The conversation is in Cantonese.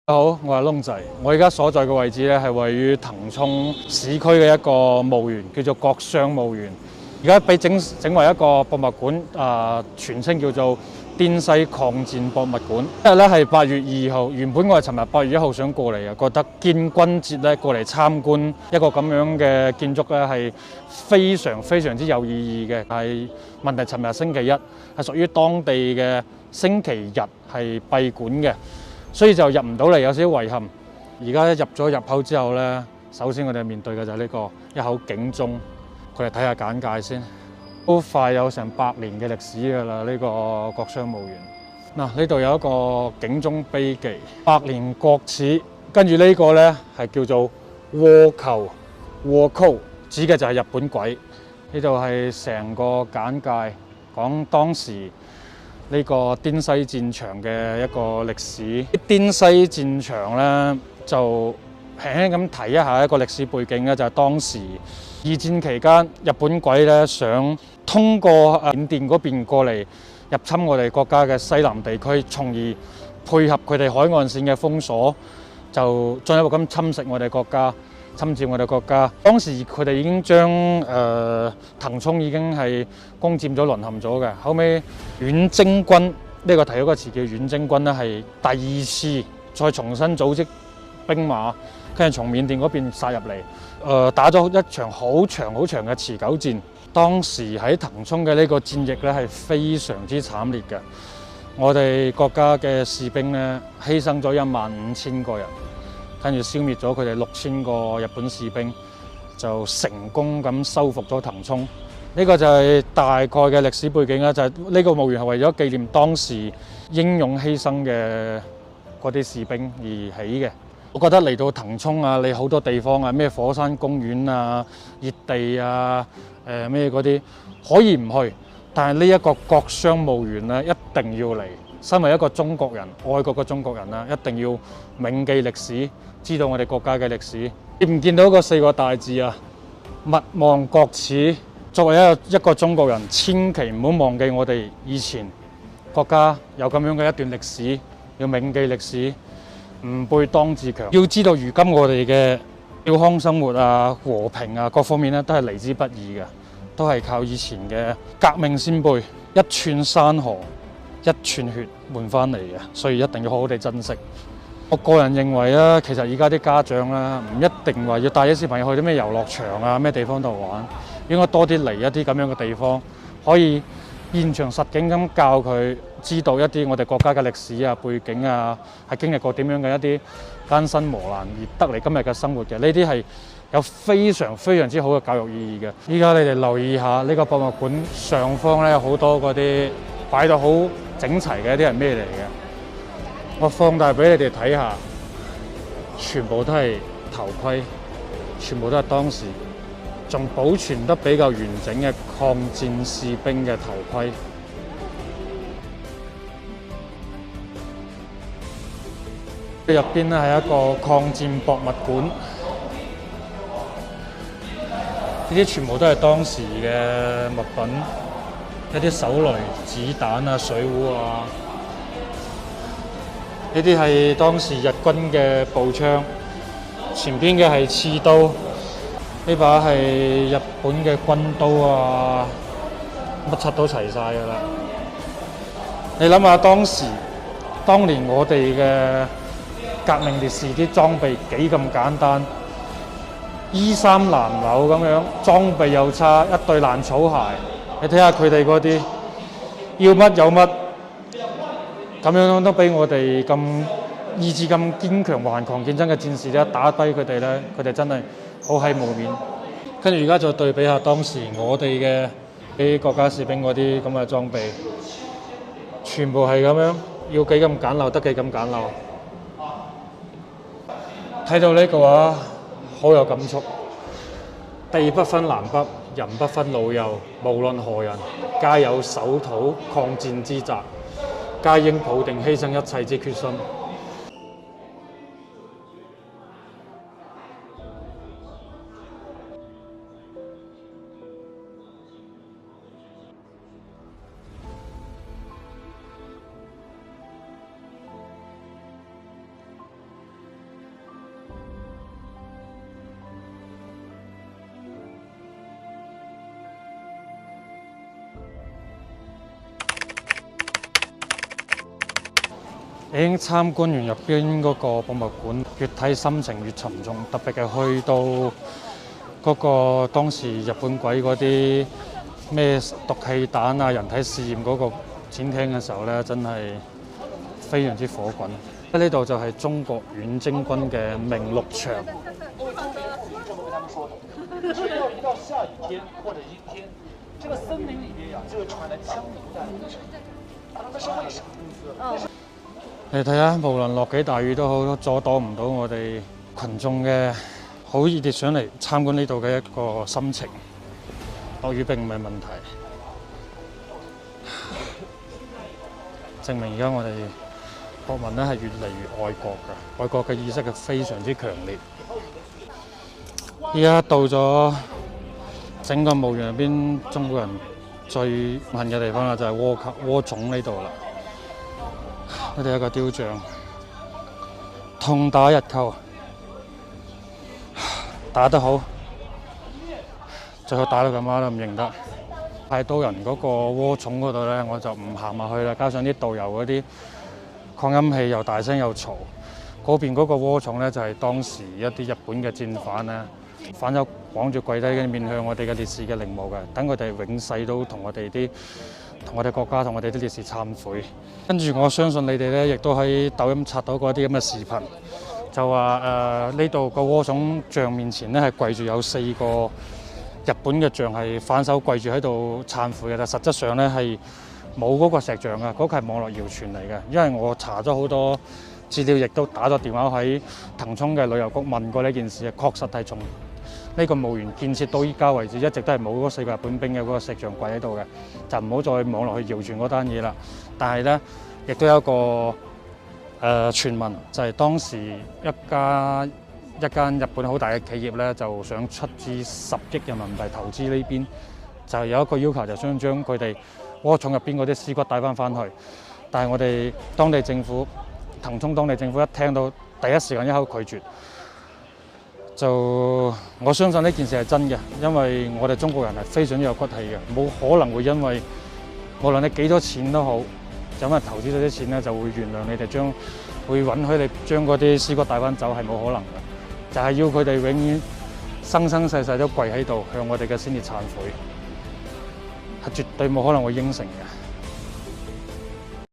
好，我係窿仔。我而家所在嘅位置咧係位於騰衝市區嘅一個墓園，叫做國殤墓園。而家被整為一個博物館，全稱叫做滇西抗戰博物館。今日咧係8月2號，原本我係尋日8月1號想過嚟嘅，覺得建軍節咧過嚟參觀一個咁樣嘅建築咧係非常之有意義嘅。係問題，尋日星期一係屬於當地嘅星期日係閉館嘅。所以就入唔到嚟，有少少遺憾。而家入咗入口之後咧，首先我哋面對嘅就係呢個一口警鐘。佢哋睇下簡介先，都快有成100年嘅歷史㗎啦。呢個國殤墓園嗱，呢度有一個警鐘碑記，100年國恥。跟住呢個咧係叫做倭寇，倭寇指嘅就係日本鬼。呢度係成個簡介，講當時呢個滇西戰場嘅一個歷史。滇西戰場咧就輕輕咁提一下一個歷史背景咧，就係當時二戰期間，日本鬼咧想通過緬甸嗰邊過嚟入侵我哋國家嘅西南地區，從而配合佢哋海岸線嘅封鎖，就進一步咁侵蝕我哋國家。侵佔我哋國家，當時佢哋已經將騰衝已經係攻佔咗、淪陷咗嘅。後尾遠征軍呢個提咗個詞叫遠征軍咧，係第二次再重新組織兵馬，跟住從緬甸嗰邊殺入嚟，打咗一場好長嘅持久戰。當時喺騰衝嘅呢個戰役咧係非常之慘烈嘅，我哋國家嘅士兵咧犧牲咗15000個人。跟住消滅咗佢哋6000個日本士兵，就成功咁收復咗騰衝。呢個就係大概嘅歷史背景啦。就係呢個墓園係為咗紀念當時英勇犧牲嘅嗰啲士兵而起嘅。我覺得嚟到騰衝啊，你好多地方啊，咩火山公園啊、熱地啊、咩嗰啲可以唔去，但係呢一個國殤墓園咧一定要嚟。身為一個中國人，愛國嘅中國人啦，一定要銘記歷史，知道我哋國家嘅歷史。見唔見到嗰4個大字啊？勿忘國恥。作為一個中國人，千祈唔好忘記我哋以前國家有咁樣嘅一段歷史，要銘記歷史，唔背當自強。要知道，如今我哋嘅小康生活啊、和平啊各方面咧，都係嚟之不易嘅，都係靠以前嘅革命先輩一寸山河一寸血換翻嚟嘅，所以一定要好好地珍惜。我個人認為咧，其實而家啲家長咧，唔一定話要帶啲小朋友去啲咩遊樂場啊、咩地方度玩，應該多啲嚟一啲咁樣嘅地方，可以現場實景咁教佢知道一啲我哋國家嘅歷史啊、背景啊，係經歷過點樣嘅一啲艱辛磨難而得嚟今日嘅生活嘅。呢啲係有非常之好嘅教育意義嘅。依家你哋留意下呢個博物館上方咧，有好多嗰啲擺到好整齊嘅一啲係咩嚟嘅？我放大俾你哋睇下，全部都係頭盔，全部都係當時仲保存得比較完整嘅抗戰士兵嘅頭盔。入邊咧係一個抗戰博物館，呢啲全部都係當時嘅物品，一啲手雷、子彈啊、水壺啊。呢啲係當時日軍嘅步槍，前邊嘅係刺刀，呢把係日本嘅軍刀啊，乜柒都齊晒㗎啦。你諗下當年我哋嘅革命烈士啲裝備幾咁簡單，衣衫襤褸咁樣，裝備又差，一對爛草鞋。你睇下佢哋嗰啲，要乜有乜。咁樣都俾我哋咁意志咁堅強、頑強競爭嘅戰士咧打低佢哋咧，佢哋真係好係無面。跟住而家再對比下當時我哋嘅啲國家士兵嗰啲咁嘅裝備，全部係咁樣，要幾咁簡陋得幾咁簡陋。睇到呢個話，好有感觸。地不分南北，人不分老幼，無論何人，皆有守土抗戰之責。皆應抱定犧牲一切之決心。已經參觀完入邊嗰個博物館，越睇心情越沉重。特別係去到嗰個當時日本鬼嗰啲咩毒氣彈啊、人體試驗嗰個展廳嘅時候咧，真係非常之火滾。呢度就係中國遠征軍嘅名錄場。這個森林裏面呀，就會傳來槍鳴彈，這是為什麼？你睇下，無論落幾大雨都好，都阻擋唔到我哋群眾嘅好熱烈上嚟參觀呢度嘅一個心情。落雨並唔係問題，證明而家我哋國民咧係越嚟越愛國㗎，愛國嘅意識係非常之強烈。而家到咗整個墓園入邊，中國人最恨嘅地方啦，就係鍋冢呢度啦。呢度有一個雕像，痛打日寇，打得好，最後打到佢媽都唔認得。太多人嗰個鍋冢嗰度咧，我就唔行埋去啦。加上啲導遊嗰啲擴音器又大聲又嘈，嗰邊嗰個鍋冢咧就係當時一啲日本嘅戰犯咧。反手綁住跪低嘅面向我哋嘅烈士嘅陵墓嘅，等佢哋永世都同我哋國家同我哋啲烈士懺悔。跟住我相信你哋咧，亦都喺抖音刷到嗰啲咁嘅視頻，就話呢度個鍋冢像面前咧係跪住有4個日本嘅像係反手跪住喺度懺悔嘅，但實質上咧係冇嗰個石像嘅，嗰個係網絡謠傳嚟嘅。因為我查咗好多資料，亦都打咗電話喺騰衝嘅旅遊局問過呢件事，確實係從呢個墓園建設到依家為止，一直都係冇嗰4個日本兵嘅嗰個石像跪喺度嘅，就唔好再網絡去謠傳嗰單嘢啦。但係咧，亦都有一個傳聞，就係當時一間日本好大嘅企業咧，就想出資10億人民幣投資呢邊，就有一個要求，就想將佢哋鍋冢入邊嗰啲屍骨帶翻去。但係我哋當地政府，騰衝當地政府一聽到，第一時間一口拒絕。就我相信呢件事係真嘅，因為我哋中國人係非常之有骨氣嘅，冇可能會因為無論你幾多錢都好，有人投資咗啲錢咧，就會原諒你哋會允許你將嗰啲屍骨帶翻走，係冇可能嘅。就係要佢哋永遠生生世世都跪喺度向我哋嘅先烈懺悔，係絕對冇可能會應承嘅。